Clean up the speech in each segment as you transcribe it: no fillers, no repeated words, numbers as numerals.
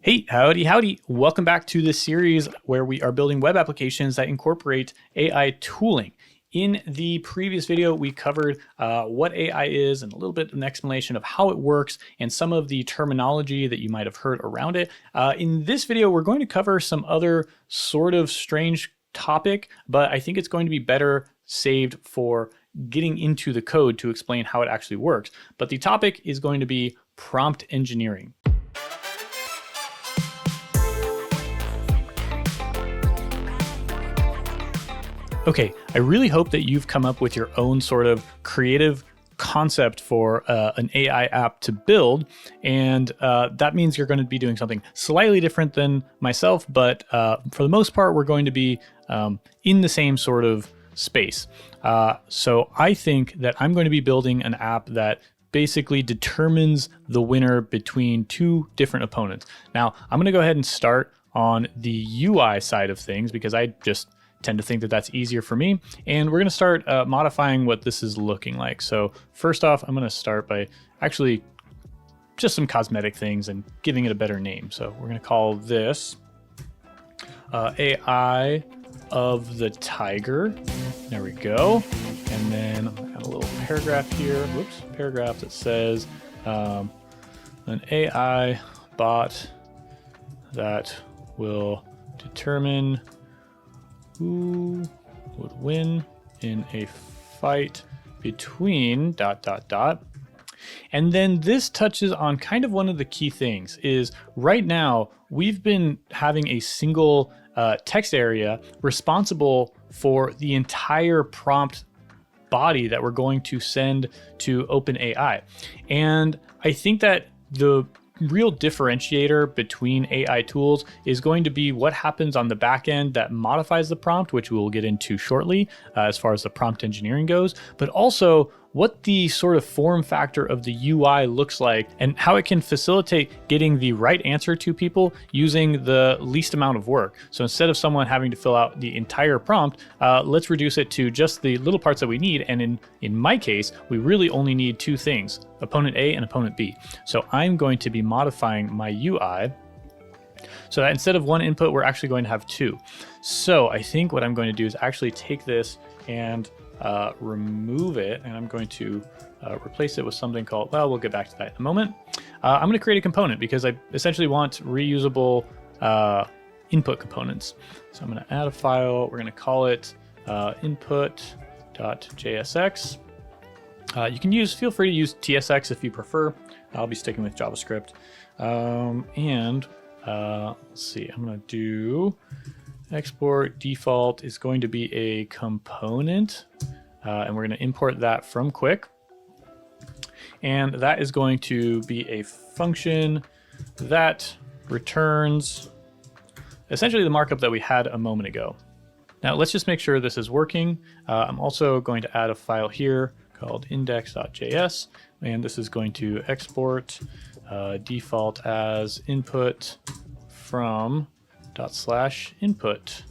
Hey, howdy, howdy. Welcome back to this series where we are building web applications that incorporate AI tooling. In the previous video, we covered what AI is and a little bit of an explanation of how it works and some of the terminology that you might have heard around it. In this video, we're going to cover some other sort of strange topic, but I think it's going to be better saved for getting into the code to explain how it actually works. But the topic is going to be prompt engineering. Okay, I really hope that you've come up with your own sort of creative concept for an AI app to build. And that means you're going to be doing something slightly different than myself, but for the most part, we're going to be in the same sort of space. So I think that I'm going to be building an app that basically determines the winner between two different opponents. Now, I'm going to go ahead and start on the UI side of things because I just tend to think that that's easier for me. And we're going to start modifying what this is looking like. So first off, I'm going to start by actually just some cosmetic things and giving it a better name. So we're going to call this AI of the Tiger. There we go. And then I'm going to add a little paragraph here. Whoops, paragraph that says an AI bot that will determine who would win in a fight between ... And then this touches on kind of one of the key things is right now we've been having a single text area responsible for the entire prompt body that we're going to send to OpenAI. And I think that the real differentiator between AI tools is going to be what happens on the back end that modifies the prompt, which we'll get into shortly as far as the prompt engineering goes, but also what the sort of form factor of the UI looks like and how it can facilitate getting the right answer to people using the least amount of work. So instead of someone having to fill out the entire prompt, let's reduce it to just the little parts that we need. And in my case, we really only need two things, opponent A and opponent B. So I'm going to be modifying my UI so that instead of one input, we're actually going to have two. So I think what I'm going to do is actually take this and remove it, and I'm going to replace it with something called, well, we'll get back to that in a moment. I'm going to create a component because I essentially want reusable input components. So I'm going to add a file. We're going to call it input.jsx. You can feel free to use TSX if you prefer. I'll be sticking with JavaScript. Let's see, I'm going to do export default is going to be a component, and we're going to import that from Qwik. And that is going to be a function that returns essentially the markup that we had a moment ago. Now let's just make sure this is working. I'm also going to add a file here called index.js, and this is going to export default as input from /input.jsx.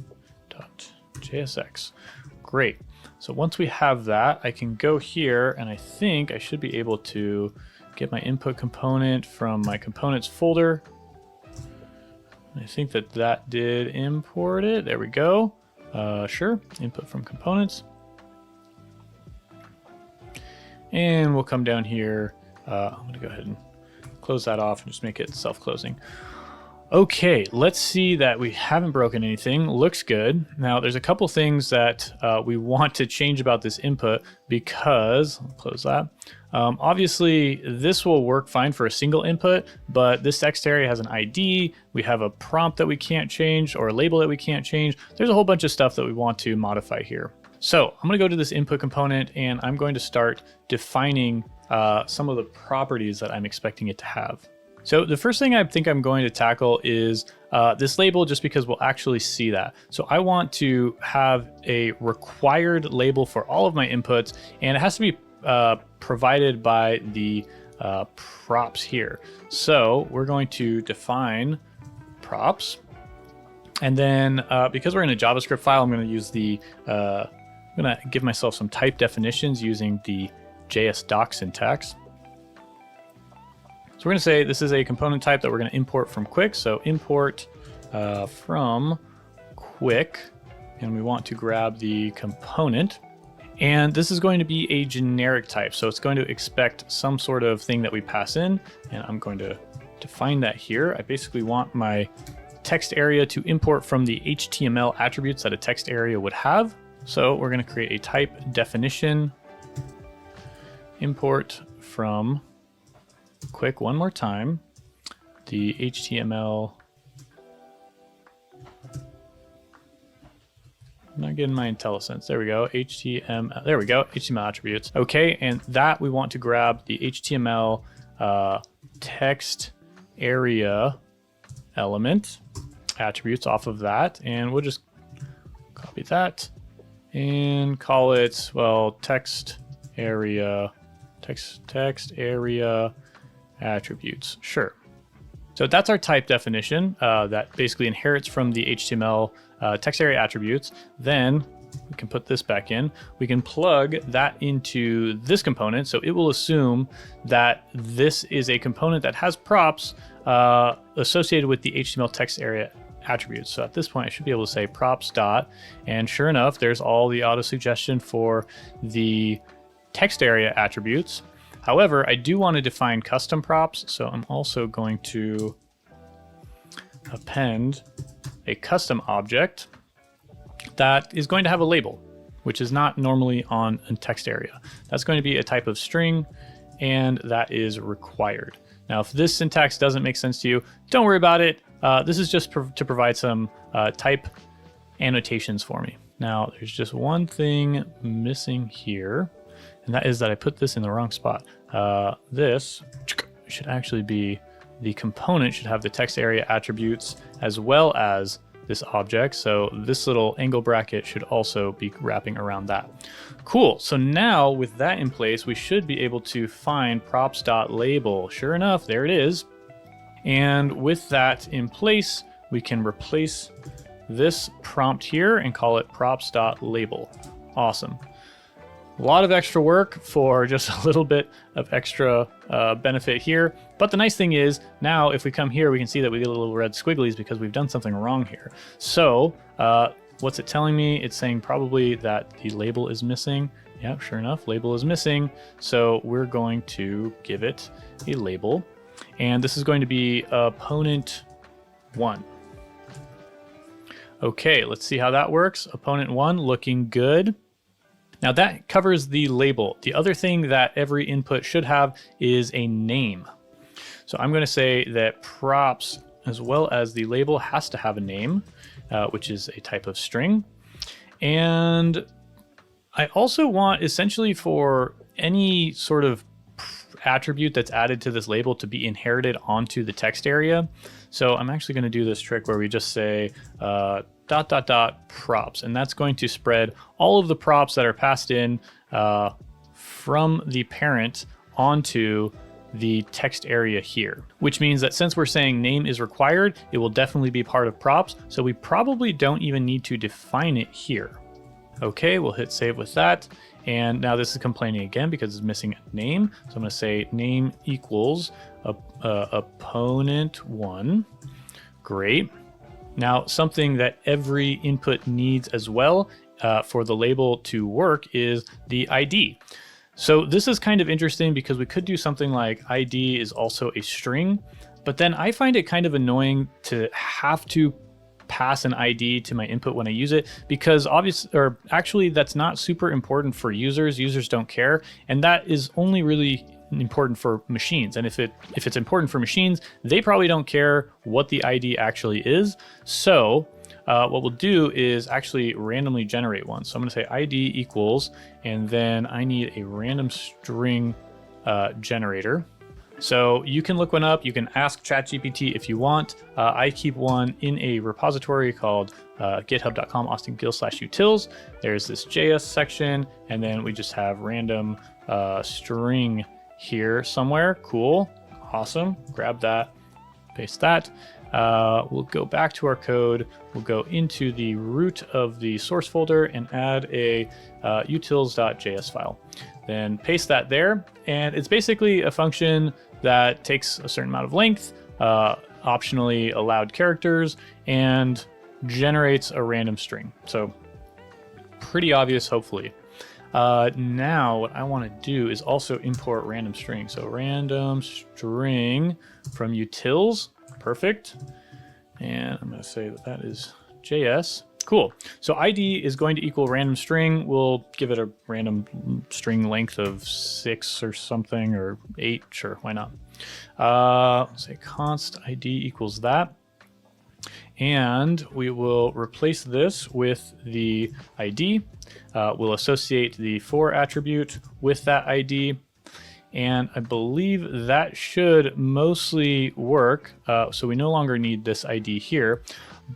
Great. So once we have that, I can go here and I think I should be able to get my input component from my components folder. I think that did import it. There we go. Sure, input from components. And we'll come down here. I'm going to go ahead and close that off and just make it self-closing. Okay, let's see that we haven't broken anything. Looks good. Now, there's a couple things that we want to change about this input because, I'll close that. Obviously, this will work fine for a single input, but this text area has an ID. We have a prompt that we can't change or a label that we can't change. There's a whole bunch of stuff that we want to modify here. So I'm going to go to this input component and I'm going to start defining some of the properties that I'm expecting it to have. So the first thing I think I'm going to tackle is this label, just because we'll actually see that. So I want to have a required label for all of my inputs, and it has to be provided by the props here. So we're going to define props. And then because we're in a JavaScript file, I'm going to use I'm going to give myself some type definitions using the JS doc syntax. So we're going to say this is a component type that we're going to import from Qwik. So import from Qwik, and we want to grab the component. And this is going to be a generic type. So it's going to expect some sort of thing that we pass in, and I'm going to define that here. I basically want my text area to import from the HTML attributes that a text area would have. So we're going to create a type definition, import from Qwik one more time, the HTML. I'm not getting my IntelliSense. There we go. HTML. There we go. HTML attributes. Okay, and that we want to grab the HTML text area element attributes off of that, and we'll just copy that and call it, well, text area attributes. Sure. So that's our type definition that basically inherits from the HTML text area attributes. Then we can put this back in. We can plug that into this component. So it will assume that this is a component that has props associated with the HTML text area attributes. So at this point, I should be able to say props dot, and sure enough, there's all the auto suggestion for the text area attributes. However, I do want to define custom props, so I'm also going to append a custom object that is going to have a label, which is not normally on a text area. That's going to be a type of string, and that is required. Now, if this syntax doesn't make sense to you, don't worry about it. This is just to provide some type annotations for me. Now, there's just one thing missing here, and that is that I put this in the wrong spot. This should actually be, the component should have the text area attributes as well as this object. So this little angle bracket should also be wrapping around that. Cool. So now with that in place, we should be able to find props.label. Sure enough, there it is. And with that in place, we can replace this prompt here and call it props.label. Awesome. A lot of extra work for just a little bit of extra benefit here. But the nice thing is now if we come here, we can see that we get a little red squigglies because we've done something wrong here. So what's it telling me? It's saying probably that the label is missing. Yeah, sure enough, label is missing. So we're going to give it a label. And this is going to be opponent 1. Okay, let's see how that works. Opponent 1 looking good. Now that covers the label. The other thing that every input should have is a name. So I'm going to say that props as well as the label has to have a name, which is a type of string. And I also want essentially for any sort of attribute that's added to this label to be inherited onto the text area. So I'm actually going to do this trick where we just say props, and that's going to spread all of the props that are passed in from the parent onto the text area here, which means that since we're saying name is required, it will definitely be part of props. So we probably don't even need to define it here. Okay, we'll hit save with that. And now this is complaining again because it's missing a name. So I'm going to say name equals opponent 1. Great. Now, something that every input needs as well for the label to work is the ID. So this is kind of interesting because we could do something like ID is also a string, but then I find it kind of annoying to have to pass an ID to my input when I use it, because actually that's not super important for users. Users don't care, and that is only really important for machines. And if it's important for machines, they probably don't care what the ID actually is. So what we'll do is actually randomly generate one. So I'm going to say ID equals, and then I need a random string generator. So you can look one up. You can ask ChatGPT if you want. I keep one in a repository called github.com/austingill/utils. There's this JS section, and then we just have random string here somewhere. Cool. Awesome. Grab that, paste that. We'll go back to our code. We'll go into the root of the source folder and add a utils.js file. Then paste that there. And it's basically a function that takes a certain amount of length, optionally allowed characters, and generates a random string. So pretty obvious, hopefully. Now what I want to do is also import random string. So random string from utils, perfect. And I'm going to say that that is JS. Cool. So ID is going to equal random string. We'll give it a random string length of 6 or something, or 8. Sure, why not? Let's say const ID equals that. And we will replace this with the ID. We'll associate the for attribute with that ID. And I believe that should mostly work. So we no longer need this ID here.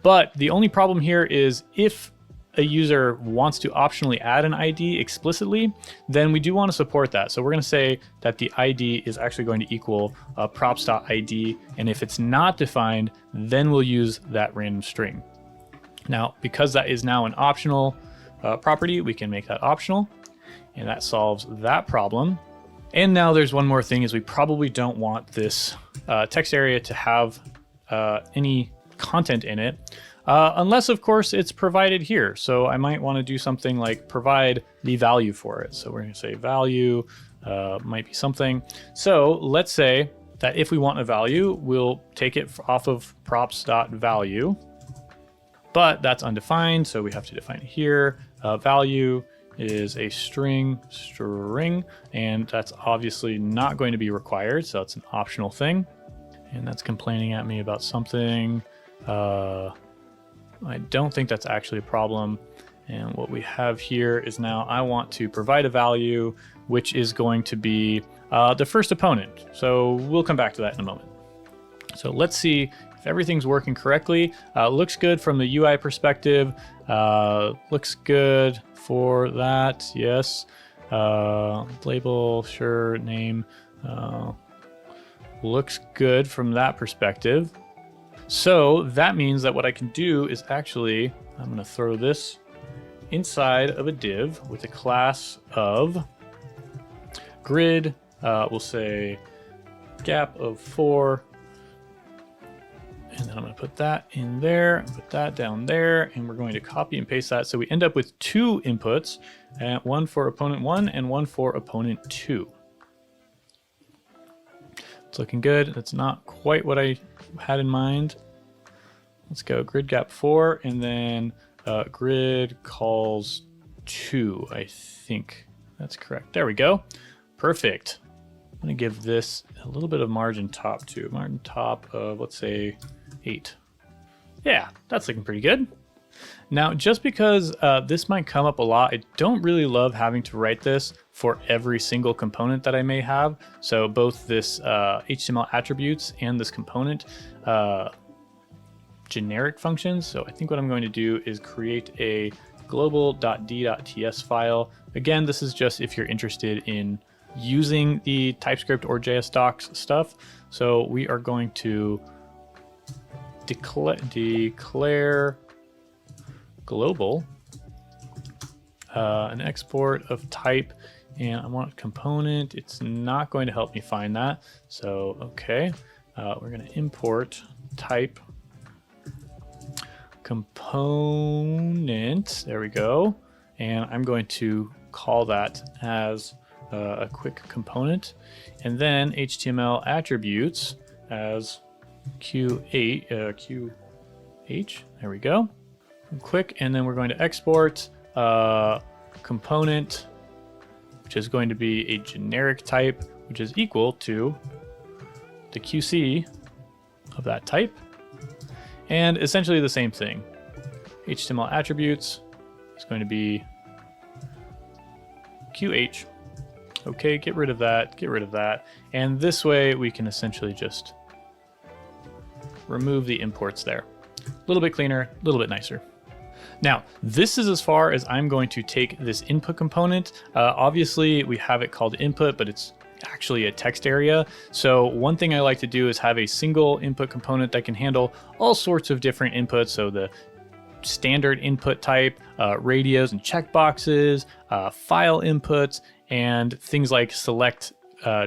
But the only problem here is if a user wants to optionally add an ID explicitly, then we do want to support that. So we're going to say that the ID is actually going to equal props.id. And if it's not defined, then we'll use that random string. Now, because that is now an optional property, we can make that optional. And that solves that problem. And now there's one more thing, is we probably don't want this text area to have any content in it, unless of course it's provided here. So I might want to do something like provide the value for it. So we're going to say value might be something. So let's say that if we want a value, we'll take it off of props.value, but that's undefined. So we have to define it here. Value is a string, and that's obviously not going to be required. So it's an optional thing. And that's complaining at me about something. I don't think that's actually a problem. And what we have here is now I want to provide a value, which is going to be the first opponent. So we'll come back to that in a moment. So let's see if everything's working correctly. Looks good from the UI perspective. Looks good for that. Yes. Label, sure. Name. Looks good from that perspective. So that means that what I can do is actually, I'm going to throw this inside of a div with a class of grid. We'll say gap of 4. And then I'm going to put that in there, put that down there, and we're going to copy and paste that. So we end up with 2 inputs, one for opponent 1 and one for opponent 2. It's looking good. That's not quite what I had in mind. Let's go grid gap 4 and then grid calls 2. I think that's correct. There we go. Perfect. I'm going to give this a little bit of margin top too. Margin top of, let's say, 8. Yeah, that's looking pretty good. Now, just because this might come up a lot, I don't really love having to write this for every single component that I may have. So both this HTML attributes and this component generic functions. So I think what I'm going to do is create a global.d.ts file. Again, this is just if you're interested in using the TypeScript or JS docs stuff. So we are going to declare global, an export of type, and I want a component. It's not going to help me find that. So, okay, we're going to import type component. There we go. And I'm going to call that as a Qwik component, and then HTML attributes as QH. There we go. Qwik, and then we're going to export component, which is going to be a generic type, which is equal to the QC of that type, and essentially the same thing. HTML attributes is going to be QH. Okay, get rid of that, get rid of that, and this way we can essentially just remove the imports there. A little bit cleaner, a little bit nicer. Now, this is as far as I'm going to take this input component. Obviously, we have it called input, but it's actually a text area. So one thing I like to do is have a single input component that can handle all sorts of different inputs. So the standard input type, radios and checkboxes, file inputs, and things like select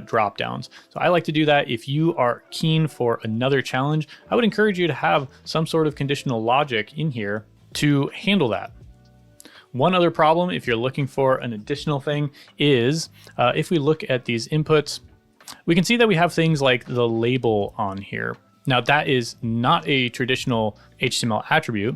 drop downs. So I like to do that. If you are keen for another challenge, I would encourage you to have some sort of conditional logic in here to handle that. One other problem, if you're looking for an additional thing, is if we look at these inputs, we can see that we have things like the label on here. Now that is not a traditional HTML attribute.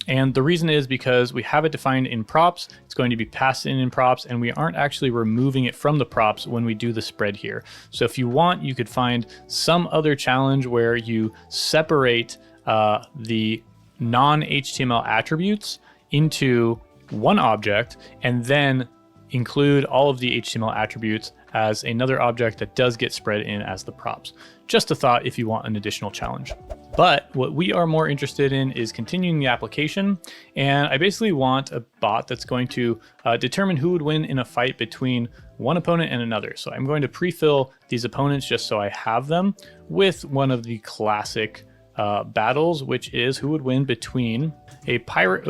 And the reason is because we have it defined in props, it's going to be passed in props, and we aren't actually removing it from the props when we do the spread here. So if you want, you could find some other challenge where you separate the non-HTML attributes into one object and then include all of the HTML attributes as another object that does get spread in as the props. Just a thought if you want an additional challenge. But what we are more interested in is continuing the application. And I basically want a bot that's going to determine who would win in a fight between one opponent and another. So I'm going to pre-fill these opponents just so I have them with one of the classic battles, which is who would win between a pirate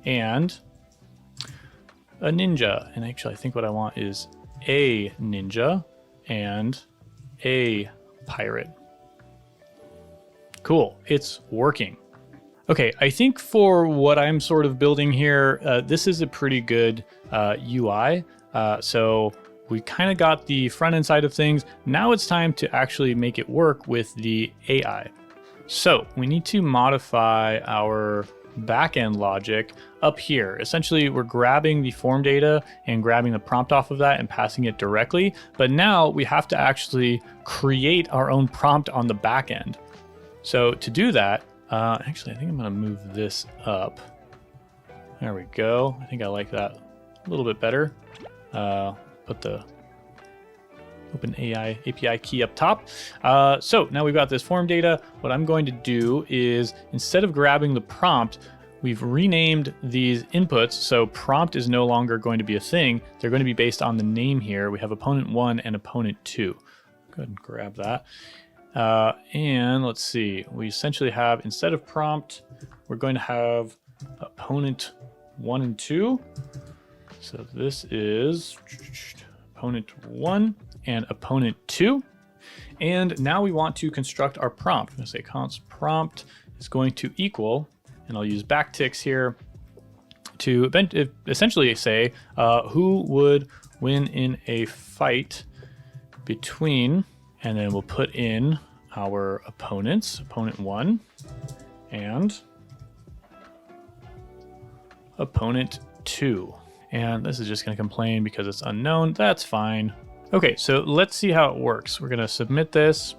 and a ninja. And actually, I think what I want is a ninja and a pirate. Cool, it's working. Okay, I think for what I'm sort of building here, this is a pretty good UI. So we kind of got the front end side of things. Now it's time to actually make it work with the AI. So we need to modify our backend logic up here. Essentially, we're grabbing the form data and grabbing the prompt off of that and passing it directly. But now we have to actually create our own prompt on the back end. So to do that, actually, I think I'm going to move this up. There we go. I think I like that a little bit better. Put the OpenAI API key up top. So now we've got this form data. What I'm going to do is, instead of grabbing the prompt, we've renamed these inputs. So prompt is no longer going to be a thing. They're going to be based on the name here. We have opponent 1 and opponent 2. Go ahead and grab that. And let's see, we essentially have, instead of prompt, we're going to have opponent 1 and 2. So this is opponent 1 and opponent 2. And now we want to construct our prompt. I'm going to say const prompt is going to equal, and I'll use backticks here to essentially say who would win in a fight between, and then we'll put in our opponents, opponent 1 and opponent 2. And this is just going to complain because it's unknown. That's fine. Okay, so let's see how it works. We're going to submit this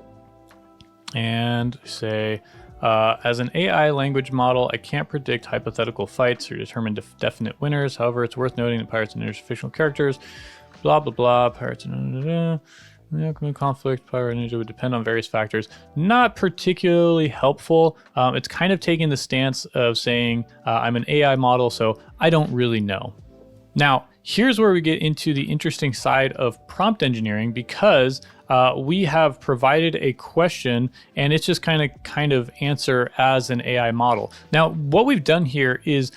and say, as an AI language model, I can't predict hypothetical fights or determine definite winners. However, it's worth noting that pirates and fictional characters, blah, blah, blah, pirates and conflict, pirate ninja would depend on various factors. Not particularly helpful. It's kind of taking the stance of saying, I'm an AI model, so I don't really know. Now, here's where we get into the interesting side of prompt engineering, because we have provided a question and it's just kind of answer as an AI model. Now, what we've done here is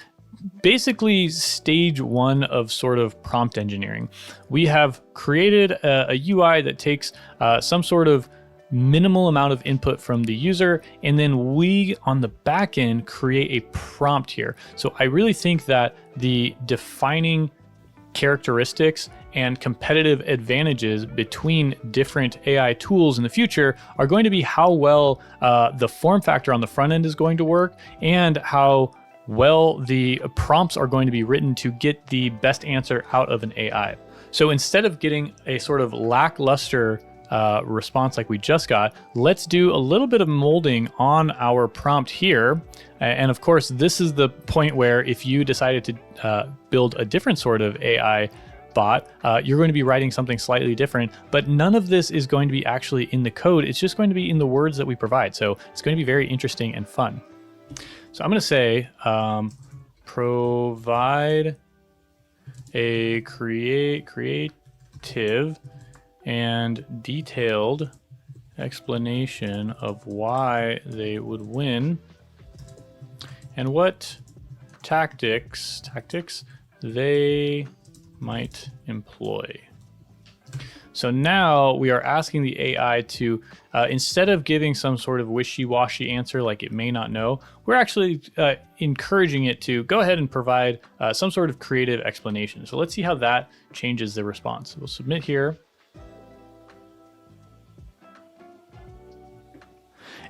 basically stage 1 of sort of prompt engineering. We have created a UI that takes some sort of minimal amount of input from the user, and then we on the back end create a prompt here. So I really think that the defining characteristics and competitive advantages between different AI tools in the future are going to be how well the form factor on the front end is going to work, and how well the prompts are going to be written to get the best answer out of an AI. So instead of getting a sort of lackluster response like we just got, let's do a little bit of molding on our prompt here. And of course, this is the point where if you decided to build a different sort of AI bot, you're going to be writing something slightly different, but none of this is going to be actually in the code. It's just going to be in the words that we provide. So it's going to be very interesting and fun. So I'm going to say, provide a creative and detailed explanation of why they would win and what tactics they might employ. So now we are asking the AI to, instead of giving some sort of wishy-washy answer like it may not know, we're actually encouraging it to go ahead and provide some sort of creative explanation. So let's see how that changes the response. We'll submit here.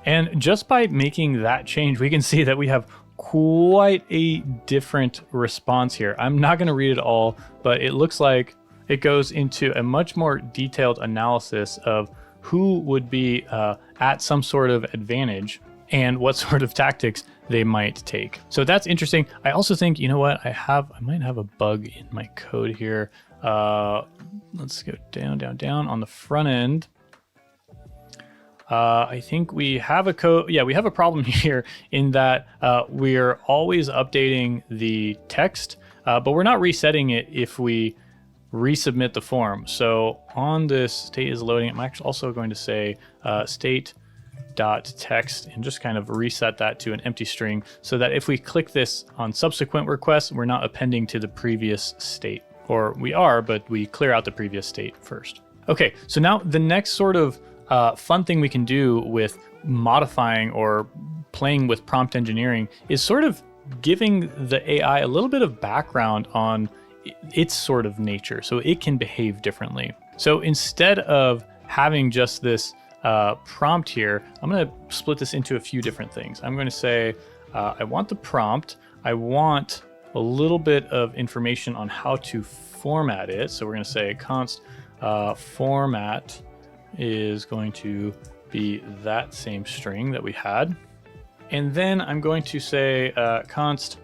And just by making that change, we can see that we have quite a different response here. I'm not going to read it all, but it looks like it goes into a much more detailed analysis of who would be at some sort of advantage and what sort of tactics they might take. So that's interesting. I also think, you know what, I might have a bug in my code here. Let's go down on the front end. I think we have a code. Yeah, we have a problem here in that we're always updating the text, but we're not resetting it if we resubmit the form. So on this state is loading, I'm actually also going to say state.text and just kind of reset that to an empty string so that if we click this on subsequent requests, we're not appending to the previous state. Or we are, but we clear out the previous state first. Okay, so now the next sort of fun thing we can do with modifying or playing with prompt engineering is sort of giving the AI a little bit of background on its sort of nature so it can behave differently. So instead of having just this prompt here, I'm going to split this into a few different things. I'm going to say, I want the prompt. I want a little bit of information on how to format it. So we're going to say const format is going to be that same string that we had. And then I'm going to say const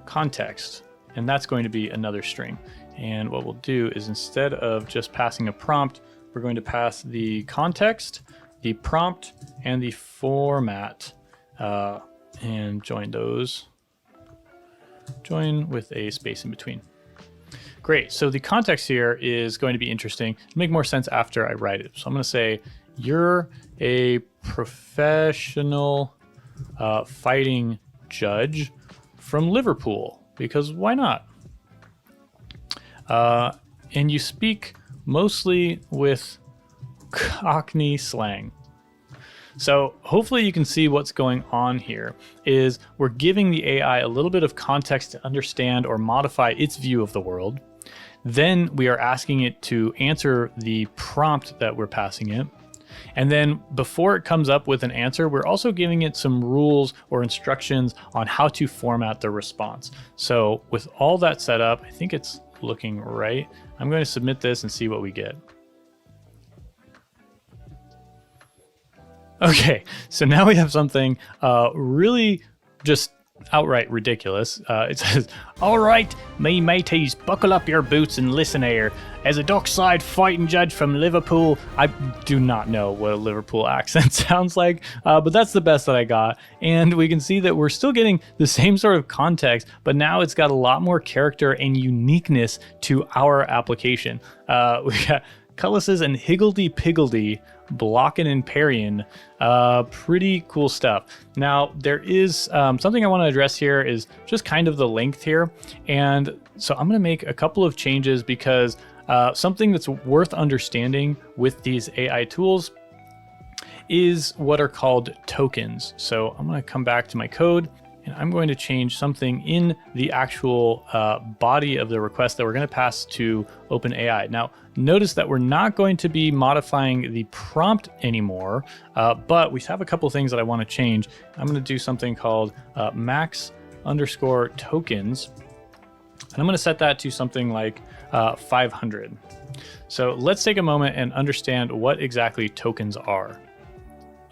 context, and that's going to be another string. And what we'll do is instead of just passing a prompt, we're going to pass the context, the prompt, and the format, and join those. Join with a space in between. Great, so the context here is going to be interesting. It'll make more sense after I write it. So I'm gonna say, you're a professional fighting judge from Liverpool, because why not? And you speak mostly with Cockney slang. So hopefully you can see what's going on here is we're giving the AI a little bit of context to understand or modify its view of the world. Then we are asking it to answer the prompt that we're passing it. And then before it comes up with an answer, we're also giving it some rules or instructions on how to format the response. So with all that set up, I think it's looking right. I'm going to submit this and see what we get. Okay, so now we have something really just outright ridiculous. It says, "All right, me mateys, buckle up your boots and listen here. As a dockside fighting judge from Liverpool," I do not know what a Liverpool accent sounds like, but that's the best that I got. And we can see that we're still getting the same sort of context, but now it's got a lot more character and uniqueness to our application. We got Cullises and Higgledy-Piggledy, blocking and parrying. Pretty cool stuff. Now, there is something I want to address here is just kind of the length here. And so I'm going to make a couple of changes because something that's worth understanding with these AI tools is what are called tokens. So I'm going to come back to my code and I'm going to change something in the actual body of the request that we're going to pass to OpenAI. Now, notice that we're not going to be modifying the prompt anymore, but we have a couple things that I want to change. I'm going to do something called max underscore tokens, and I'm going to set that to something like 500. So let's take a moment and understand what exactly tokens are.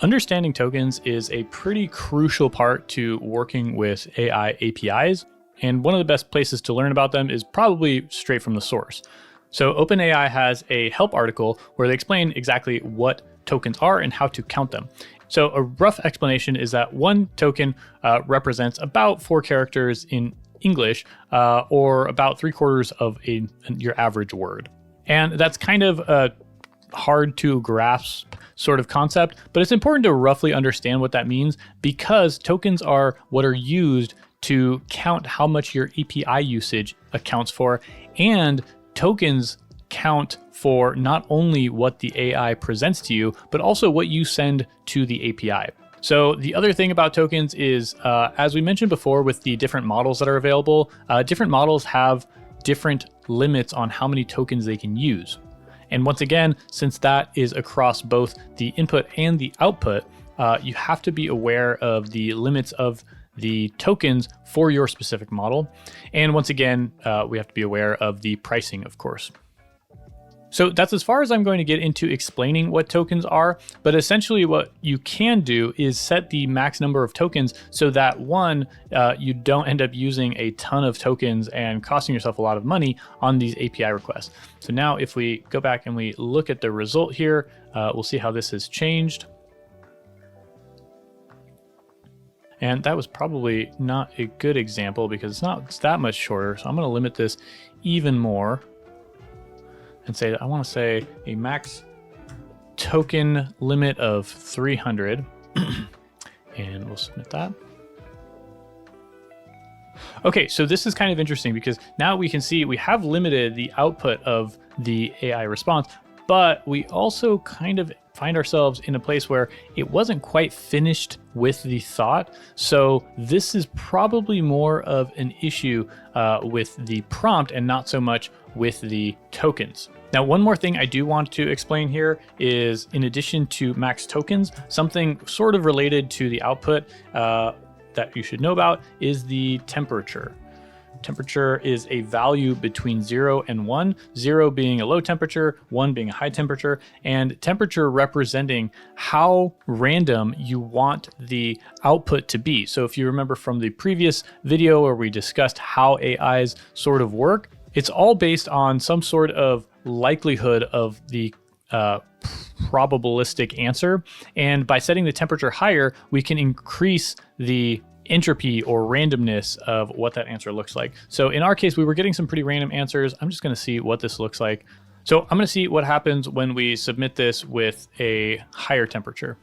Understanding tokens is a pretty crucial part to working with AI APIs, and one of the best places to learn about them is probably straight from the source. So OpenAI has a help article where they explain exactly what tokens are and how to count them. So a rough explanation is that one token represents about 4 characters in English, or about 3/4 of your average word. And that's kind of a hard to grasp sort of concept, but it's important to roughly understand what that means because tokens are what are used to count how much your API usage accounts for And tokens count for not only what the AI presents to you, but also what you send to the API. So the other thing about tokens is, as we mentioned before with the different models that are available, different models have different limits on how many tokens they can use. And once again, since that is across both the input and the output, you have to be aware of the limits of the tokens for your specific model. And once again, we have to be aware of the pricing, of course. So that's as far as I'm going to get into explaining what tokens are, but essentially what you can do is set the max number of tokens so that one, you don't end up using a ton of tokens and costing yourself a lot of money on these API requests. So now if we go back and we look at the result here, we'll see how this has changed. And that was probably not a good example because it's that much shorter. So I'm going to limit this even more and say that I want to say a max token limit of 300. And we'll submit that. Okay, so this is kind of interesting because now we can see we have limited the output of the AI response, but we also kind of find ourselves in a place where it wasn't quite finished with the thought. So this is probably more of an issue with the prompt and not so much with the tokens. Now, one more thing I do want to explain here is, in addition to max tokens, something sort of related to the output that you should know about is the temperature. Temperature is a value between 0 and 1, 0 being a low temperature, 1 being a high temperature, and temperature representing how random you want the output to be. So if you remember from the previous video where we discussed how AIs sort of work, it's all based on some sort of likelihood of the probabilistic answer. And by setting the temperature higher, we can increase the entropy or randomness of what that answer looks like. So in our case, we were getting some pretty random answers. I'm just going to see what this looks like. So I'm going to see what happens when we submit this with a higher temperature.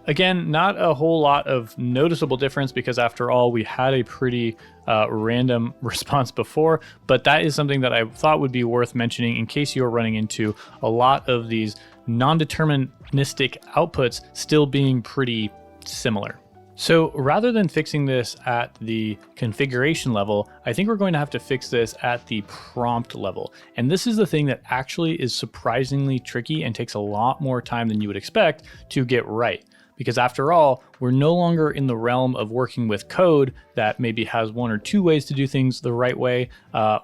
Again, not a whole lot of noticeable difference because after all, we had a pretty random response before, but that is something that I thought would be worth mentioning in case you're running into a lot of these non-deterministic outputs still being pretty similar. So rather than fixing this at the configuration level, I think we're going to have to fix this at the prompt level. And this is the thing that actually is surprisingly tricky and takes a lot more time than you would expect to get right. Because after all, we're no longer in the realm of working with code that maybe has one or two ways to do things the right way.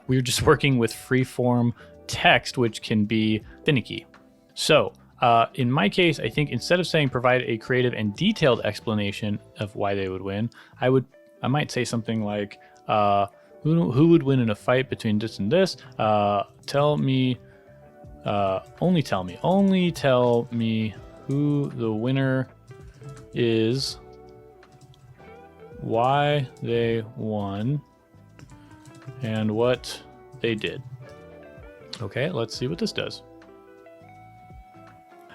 We're just working with free-form text, which can be finicky. So in my case, I think instead of saying provide a creative and detailed explanation of why they would win, I might say something like, who would win in a fight between this and this? Only tell me who the winner is, why they won, and what they did. Okay, let's see what this does.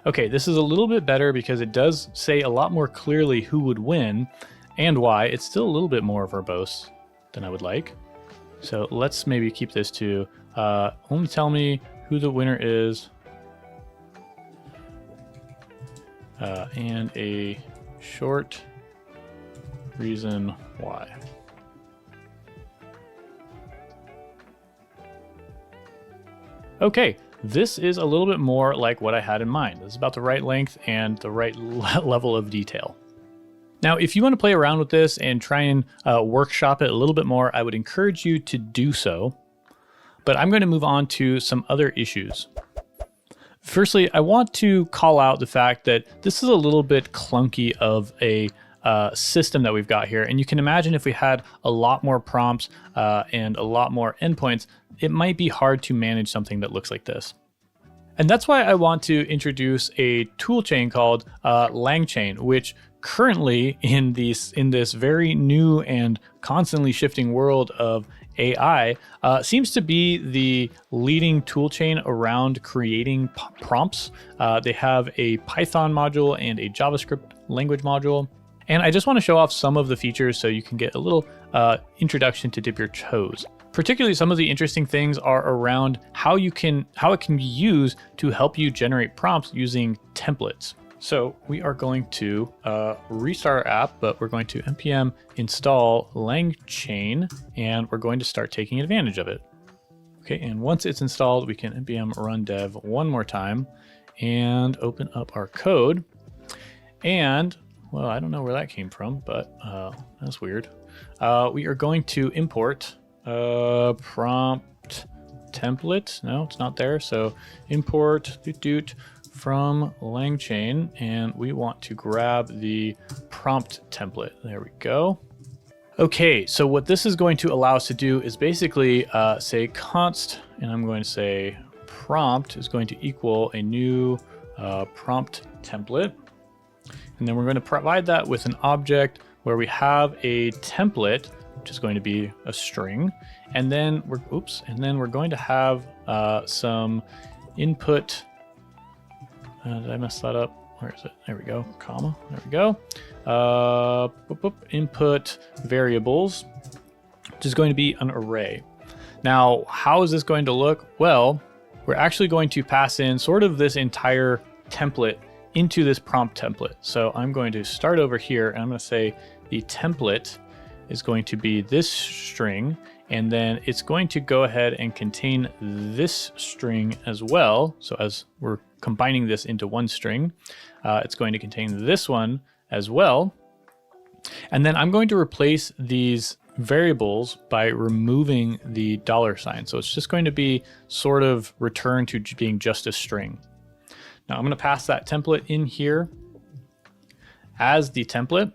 Okay, this is a little bit better because it does say a lot more clearly who would win and why. It's still a little bit more verbose than I would like. So let's maybe keep this to only tell me who the winner is and a short reason why. Okay, this is a little bit more like what I had in mind. This is about the right length and the right level of detail. Now, if you want to play around with this and try and workshop it a little bit more, I would encourage you to do so. But I'm going to move on to some other issues. Firstly, I want to call out the fact that this is a little bit clunky of a system that we've got here. And you can imagine if we had a lot more prompts and a lot more endpoints, it might be hard to manage something that looks like this. And that's why I want to introduce a toolchain called LangChain, which currently in this very new and constantly shifting world of AI seems to be the leading toolchain around creating prompts. They have a Python module and a JavaScript language module. And I just want to show off some of the features so you can get a little introduction to dip your toes. Particularly some of the interesting things are around how it can be used to help you generate prompts using templates. So we are going to restart our app, but we're going to npm install LangChain, and we're going to start taking advantage of it. Okay, and once it's installed, we can npm run dev one more time and open up our code. And, well, I don't know where that came from, but that's weird. We are going to import prompt template. No, it's not there. So import from LangChain, and we want to grab the prompt template. There we go. Okay, so what this is going to allow us to do is basically say const, and I'm going to say prompt is going to equal a new prompt template. And then we're going to provide that with an object where we have a template, which is going to be a string. And then we're going to have some input. Did I mess that up? Where is it? There we go, comma, there we go. Input variables, which is going to be an array. Now, how is this going to look? Well, we're actually going to pass in sort of this entire template into this prompt template. So I'm going to start over here, and I'm going to say the template is going to be this string, and then it's going to go ahead and contain this string as well. So as we're combining this into one string, it's going to contain this one as well. And then I'm going to replace these variables by removing the $sign. So it's just going to be sort of returned to being just a string. Now I'm going to pass that template in here as the template.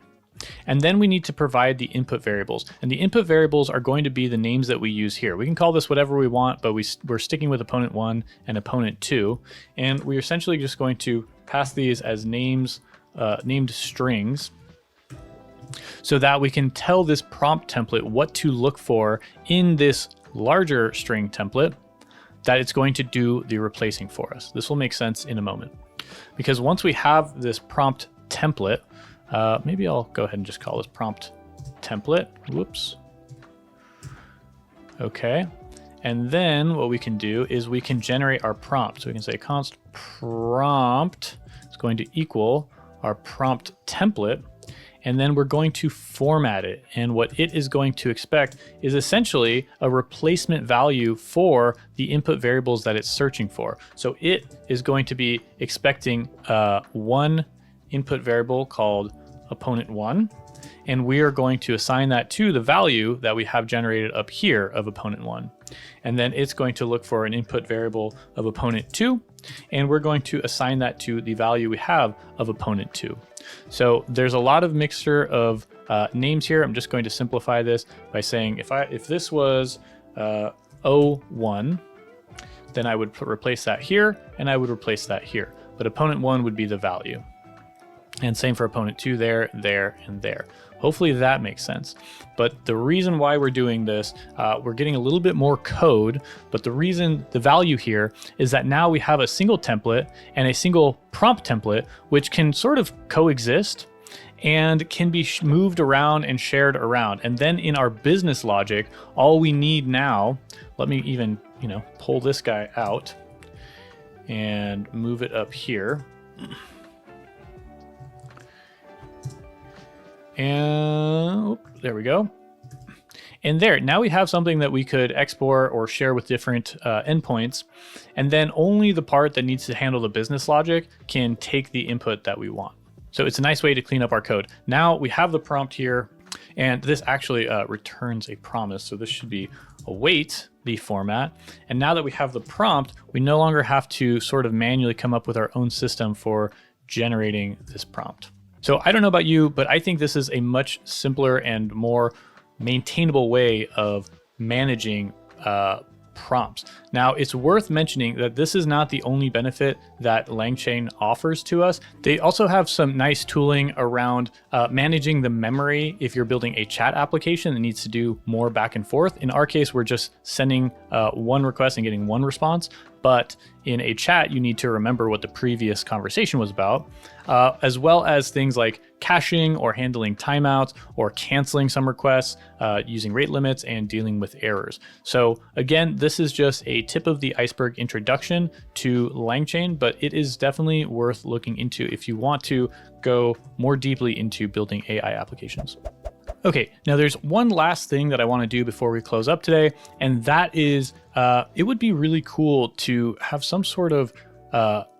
And then we need to provide the input variables. And the input variables are going to be the names that we use here. We can call this whatever we want, but we're sticking with opponent 1 and opponent 2. And we're essentially just going to pass these as names, named strings, so that we can tell this prompt template what to look for in this larger string template that it's going to do the replacing for us. This will make sense in a moment. Because once we have this prompt template, maybe I'll go ahead and just call this prompt template. Whoops. Okay. And then what we can do is we can generate our prompt. So we can say const prompt is going to equal our prompt template. And then we're going to format it. And what it is going to expect is essentially a replacement value for the input variables that it's searching for. So it is going to be expecting one input variable called opponent 1, and we are going to assign that to the value that we have generated up here of opponent 1. And then it's going to look for an input variable of opponent 2, and we're going to assign that to the value we have of opponent 2. So there's a lot of mixture of names here. I'm just going to simplify this by saying if this was O1, then I would replace that here, and I would replace that here. But opponent 1 would be the value. And same for opponent 2 there, there, and there. Hopefully that makes sense. But the reason why we're doing this, we're getting a little bit more code, but the value here is that now we have a single template and a single prompt template, which can sort of coexist and can be moved around and shared around. And then in our business logic, all we need now, let me even, pull this guy out and move it up here. And there we go. And there, now we have something that we could export or share with different endpoints. And then only the part that needs to handle the business logic can take the input that we want. So it's a nice way to clean up our code. Now we have the prompt here, and this actually returns a promise. So this should be await the format. And now that we have the prompt, we no longer have to sort of manually come up with our own system for generating this prompt. So I don't know about you, but I think this is a much simpler and more maintainable way of managing prompts. Now, it's worth mentioning that this is not the only benefit that LangChain offers to us. They also have some nice tooling around managing the memory if you're building a chat application that needs to do more back and forth. In our case, we're just sending one request and getting one response. But in a chat, you need to remember what the previous conversation was about, as well as things like caching or handling timeouts or canceling some requests, using rate limits and dealing with errors. So again, this is just a tip of the iceberg introduction to LangChain, but it is definitely worth looking into if you want to go more deeply into building AI applications. Okay, now there's one last thing that I want to do before we close up today, and that is it would be really cool to have some sort of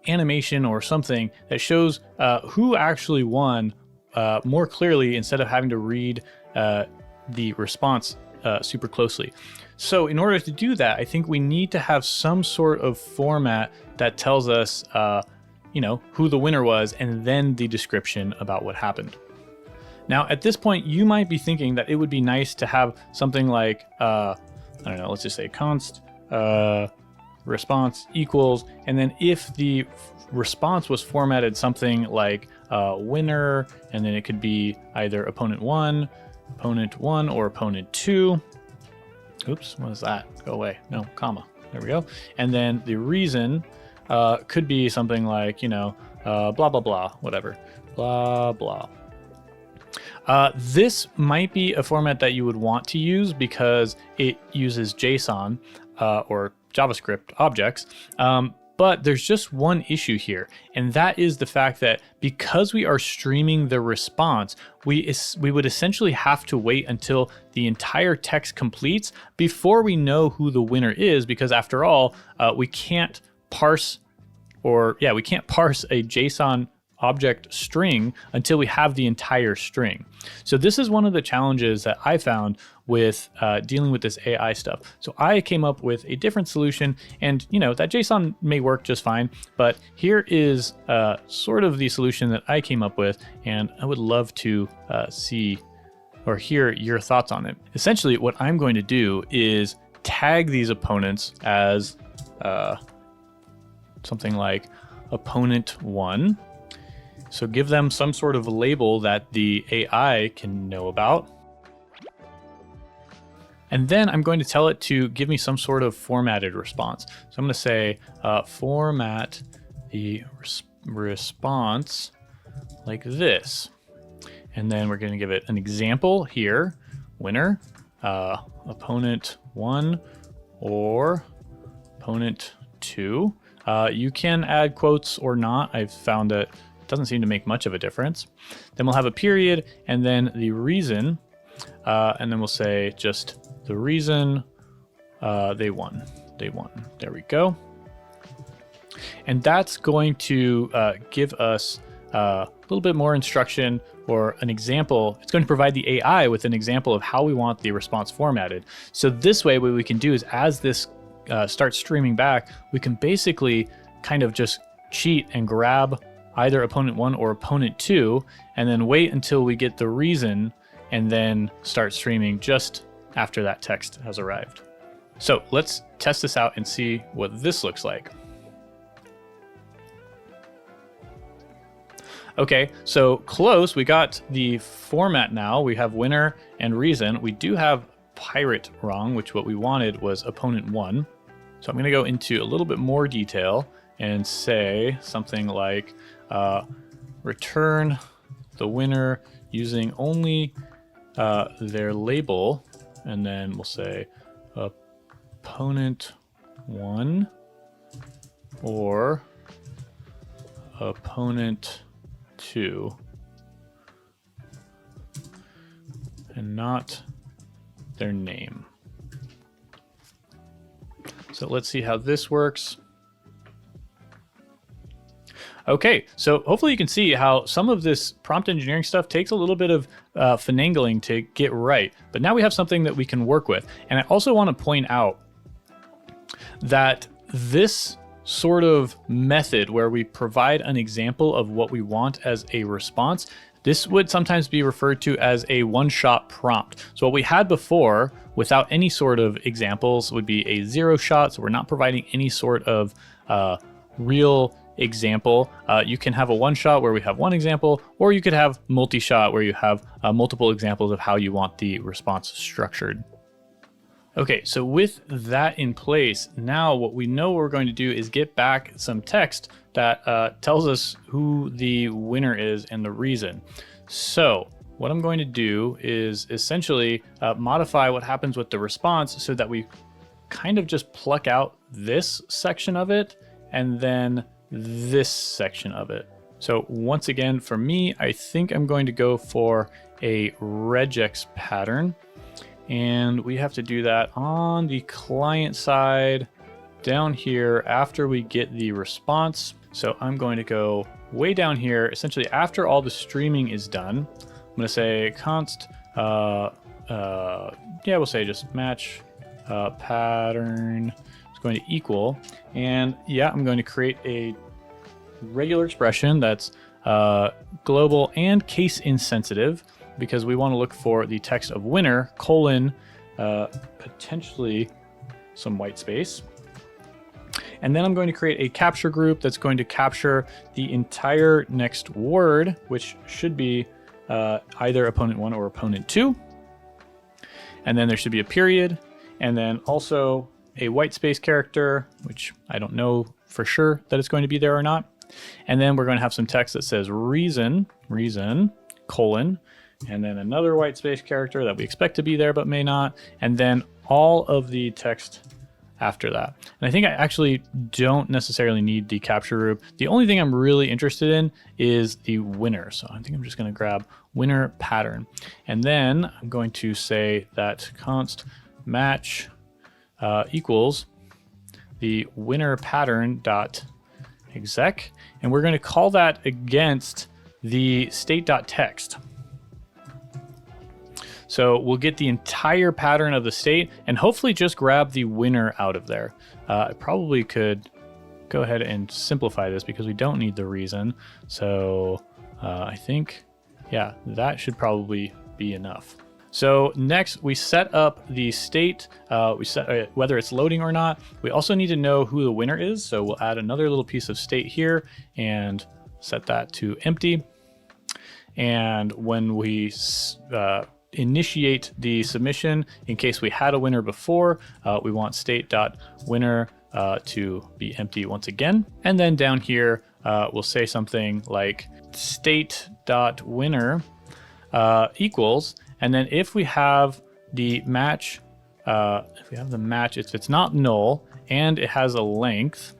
animation or something that shows who actually won more clearly instead of having to read the response super closely. So in order to do that, I think we need to have some sort of format that tells us who the winner was and then the description about what happened. Now, at this point, you might be thinking that it would be nice to have something like, I don't know, let's just say const response equals, and then if the response was formatted something like winner, and then it could be either opponent one, or opponent two. Oops, what is that? Go away. No, comma. There we go. And then the reason could be something like, blah, blah, blah, whatever, blah, blah. This might be a format that you would want to use because it uses JSON or JavaScript objects. But there's just one issue here, and that is the fact that because we are streaming the response, we would essentially have to wait until the entire text completes before we know who the winner is, because after all, we can't parse a JSON object string until we have the entire string. So this is one of the challenges that I found with dealing with this AI stuff. So I came up with a different solution, and that JSON may work just fine, but here is sort of the solution that I came up with, and I would love to see or hear your thoughts on it. Essentially, what I'm going to do is tag these opponents as something like opponent one. So give them some sort of label that the AI can know about. And then I'm going to tell it to give me some sort of formatted response. So I'm going to say format the response like this. And then we're going to give it an example here. Winner, opponent one, or opponent two. You can add quotes or not. I've found that it doesn't seem to make much of a difference. Then we'll have a period and then the reason, and then we'll say just the reason they won. There we go. And that's going to give us a little bit more instruction or an example. It's going to provide the AI with an example of how we want the response formatted. So this way, what we can do is as this starts streaming back, we can basically kind of just cheat and grab either opponent one or opponent two, and then wait until we get the reason and then start streaming just after that text has arrived. So let's test this out and see what this looks like. Okay, so close, we got the format now. We have winner and reason. We do have pirate wrong, which what we wanted was opponent one. So I'm gonna go into a little bit more detail and say something like, return the winner using only their label, and then we'll say opponent one or opponent two, and not their name. So let's see how this works. Okay, so hopefully you can see how some of this prompt engineering stuff takes a little bit of finagling to get right, but now we have something that we can work with. And I also want to point out that this sort of method where we provide an example of what we want as a response This would sometimes be referred to as a one-shot prompt. So what we had before, without any sort of examples, would be a zero shot. So we're not providing any sort of real example. You can have a one shot where we have one example, or you could have multi-shot where you have multiple examples of how you want the response structured. Okay, so with that in place, now what we know we're going to do is get back some text that tells us who the winner is and the reason. So what I'm going to do is essentially modify what happens with the response so that we kind of just pluck out this section of it and then this section of it. So once again, for me, I think I'm going to go for a RegEx pattern. And we have to do that on the client side down here after we get the response. So I'm going to go way down here, essentially after all the streaming is done. I'm going to say const, we'll say just match pattern is going to equal. And yeah, I'm going to create a regular expression that's global and case insensitive, because we want to look for the text of winner, colon, potentially some white space. And then I'm going to create a capture group that's going to capture the entire next word, which should be either opponent 1 or opponent 2. And then there should be a period, and then also a white space character, which I don't know for sure that it's going to be there or not. And then we're going to have some text that says reason, colon, and then another white space character that we expect to be there but may not, and then all of the text after that. And I think I actually don't necessarily need the capture group. The only thing I'm really interested in is the winner. So I think I'm just going to grab winner pattern. And then I'm going to say that const match equals the winner pattern dot exec. And we're going to call that against the state.text. So we'll get the entire pattern of the state and hopefully just grab the winner out of there. I probably could go ahead and simplify this because we don't need the reason. So I think, yeah, that should probably be enough. So next we set up the state, we set whether it's loading or not. We also need to know who the winner is. So we'll add another little piece of state here and set that to empty. And when we initiate the submission, in case we had a winner before, we want state.winner to be empty once again. And then down here, we'll say something like state.winner equals, and then if we have the match, if it's not null and it has a length,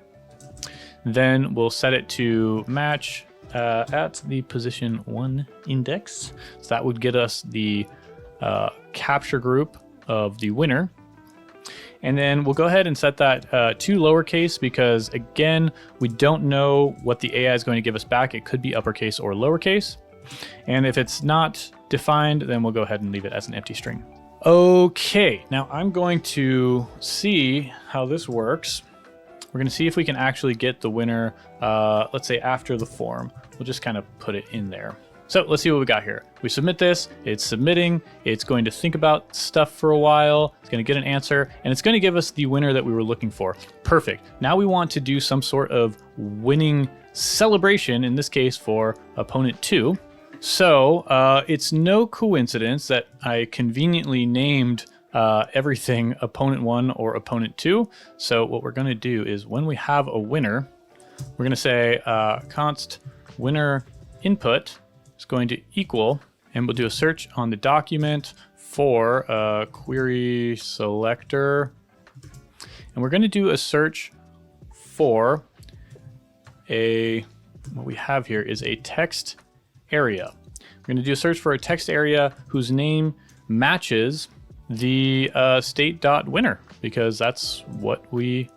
then we'll set it to match at the position 1 index. So that would get us the capture group of the winner. And then we'll go ahead and set that to lowercase because, again, we don't know what the AI is going to give us back. It could be uppercase or lowercase. And if it's not defined, then we'll go ahead and leave it as an empty string. Okay, now I'm going to see how this works. We're going to see if we can actually get the winner, let's say after the form. We'll just kind of put it in there. So let's see what we got here. We submit this, it's submitting, it's going to think about stuff for a while, it's going to get an answer, and it's going to give us the winner that we were looking for. Perfect. Now we want to do some sort of winning celebration, in this case for opponent 2. So it's no coincidence that I conveniently named everything opponent 1 or opponent 2. So what we're going to do is when we have a winner, we're going to say const winner input is going to equal, and we'll do a search on the document for query selector. And we're going to do a search for what we have here is a text area. We're going to do a search for a text area whose name matches the state.winner, because that's what we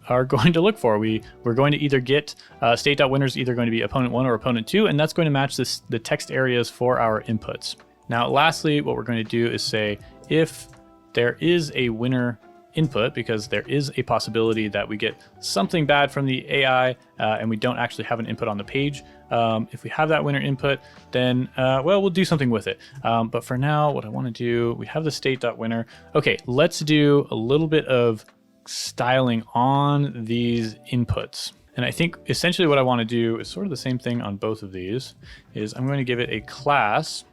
are going to look for. We're going to either get state.winner is either going to be opponent 1 or opponent 2, and that's going to match the text areas for our inputs. Now, lastly, what we're going to do is say if there is a winner input, because there is a possibility that we get something bad from the AI and we don't actually have an input on the page. If we have that winner input, then, well, we'll do something with it. But for now, what I want to do, we have the state.winner. Okay, let's do a little bit of styling on these inputs. And I think essentially what I want to do is sort of the same thing on both of these, is I'm going to give it a class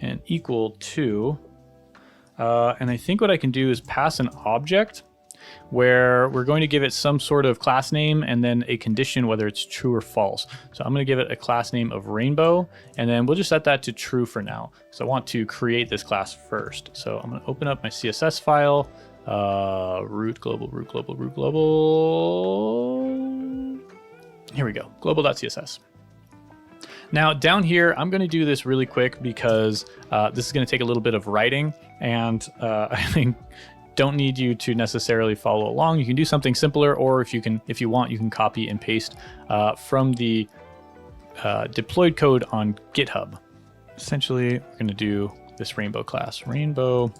and equal to, and I think what I can do is pass an object where we're going to give it some sort of class name and then a condition, whether it's true or false. So I'm going to give it a class name of rainbow, and then we'll just set that to true for now. So I want to create this class first. So I'm going to open up my CSS file, root global. Here we go, global.css. Now down here, I'm going to do this really quick because this is going to take a little bit of writing, and I think don't need you to necessarily follow along. You can do something simpler, or if you want, you can copy and paste from the deployed code on GitHub. Essentially, we're going to do this rainbow class, rainbow.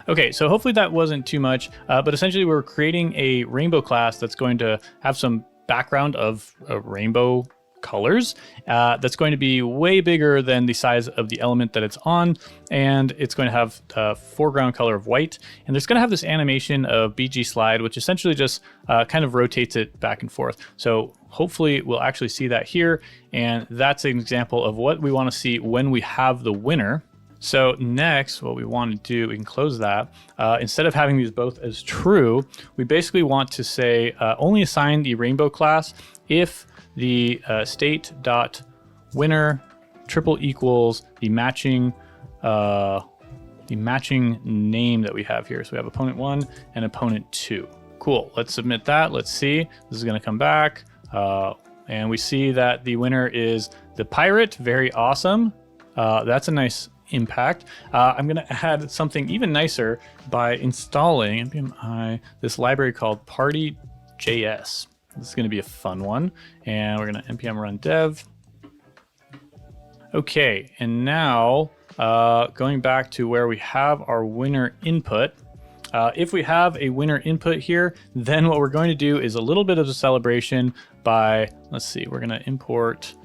Okay, so hopefully that wasn't too much, but essentially we're creating a rainbow class that's going to have some background of rainbow colors that's going to be way bigger than the size of the element that it's on, and it's going to have a foreground color of white, and there's going to have this animation of BG slide, which essentially just kind of rotates it back and forth. So hopefully we'll actually see that here, and that's an example of what we want to see when we have the winner. So next, what we want to do, we can close that. Instead of having these both as true, we basically want to say only assign the rainbow class if the state.winner triple equals the matching name that we have here. So we have opponent 1 and opponent 2. Cool, let's submit that. Let's see, this is gonna come back. And we see that the winner is the pirate, very awesome. That's a nice impact. I'm going to add something even nicer by installing npm this library called party.js. This is going to be a fun one, and we're going to npm run dev. Okay, and now going back to where we have our winner input. If we have a winner input here, then what we're going to do is a little bit of a celebration by, let's see, we're going to import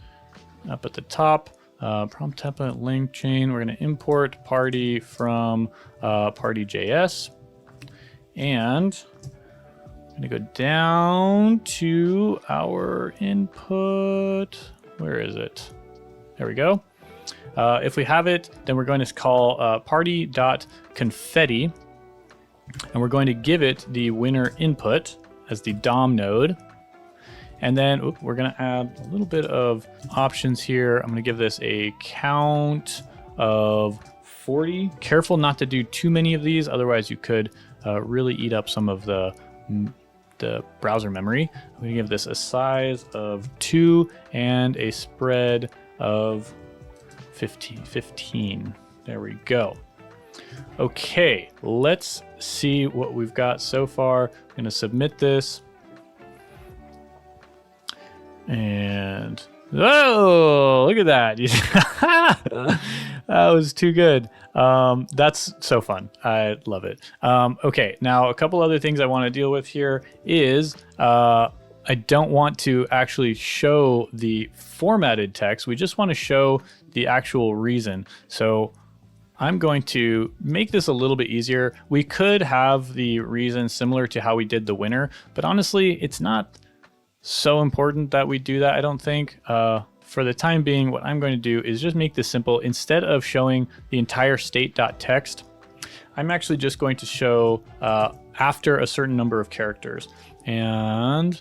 up at the top. Prompt template LangChain. We're going to import party from party.js, and I'm going to go down to our input. Where is it? There we go. If we have it, then we're going to call party.confetti, and we're going to give it the winner input as the DOM node. And then we're going to add a little bit of options here. I'm going to give this a count of 40. Careful not to do too many of these, otherwise you could really eat up some of the browser memory. I'm going to give this a size of 2 and a spread of 15. There we go. Okay, let's see what we've got so far. I'm going to submit this. And oh, look at that. That was too good. That's so fun. I love it. Okay, now a couple other things I want to deal with here is I don't want to actually show the formatted text. We just want to show the actual reason. So I'm going to make this a little bit easier. We could have the reason similar to how we did the winner, but honestly, it's not so important that we do that, I don't think. For the time being, what I'm going to do is just make this simple. Instead of showing the entire state.text, I'm actually just going to show after a certain number of characters. And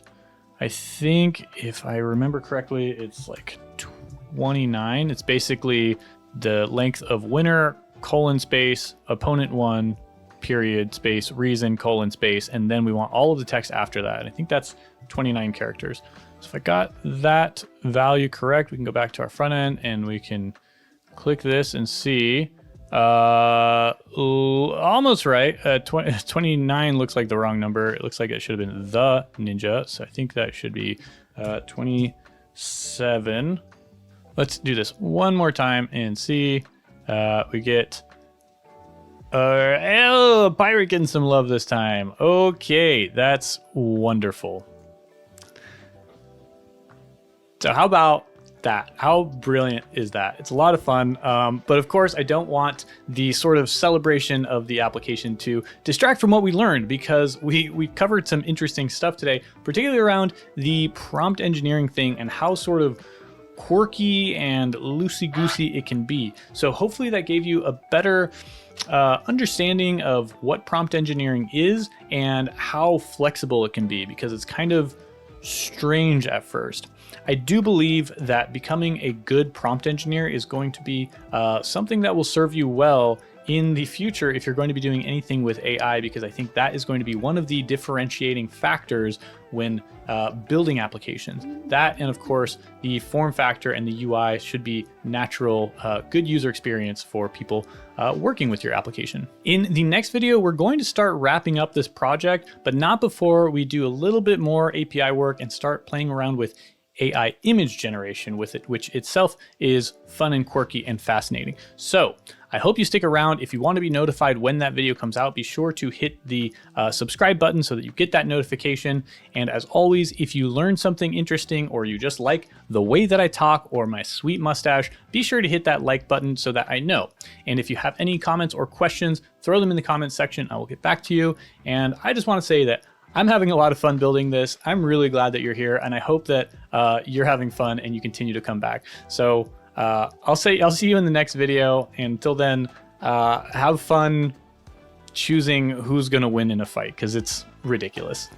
I think if I remember correctly, it's like 29. It's basically the length of winner, colon space, opponent 1, period, space, reason, colon space, and then we want all of the text after that. And I think that's 29 characters. So if I got that value correct, we can go back to our front end and we can click this and see almost right. 29 looks like the wrong number. It looks like it should have been the ninja. So I think that should be 27. Let's do this one more time and see. We get Pirate getting some love this time. Okay, that's wonderful. So how about that? How brilliant is that? It's a lot of fun, but of course I don't want the sort of celebration of the application to distract from what we learned, because we covered some interesting stuff today, particularly around the prompt engineering thing and how sort of quirky and loosey-goosey it can be. So hopefully that gave you a better understanding of what prompt engineering is and how flexible it can be, because it's kind of strange at first. I do believe that becoming a good prompt engineer is going to be something that will serve you well in the future if you're going to be doing anything with AI, because I think that is going to be one of the differentiating factors when building applications. That, and of course, the form factor and the UI should be natural, good user experience for people working with your application. In the next video, we're going to start wrapping up this project, but not before we do a little bit more API work and start playing around with AI image generation with it, which itself is fun and quirky and fascinating. So I hope you stick around. If you want to be notified when that video comes out, be sure to hit the subscribe button so that you get that notification. And as always, if you learn something interesting or you just like the way that I talk or my sweet mustache, be sure to hit that like button so that I know. And if you have any comments or questions, throw them in the comments section. I will get back to you. And I just want to say that I'm having a lot of fun building this. I'm really glad that you're here, and I hope that you're having fun and you continue to come back. So I'll see you in the next video. Until then, have fun choosing who's gonna win in a fight, because it's ridiculous.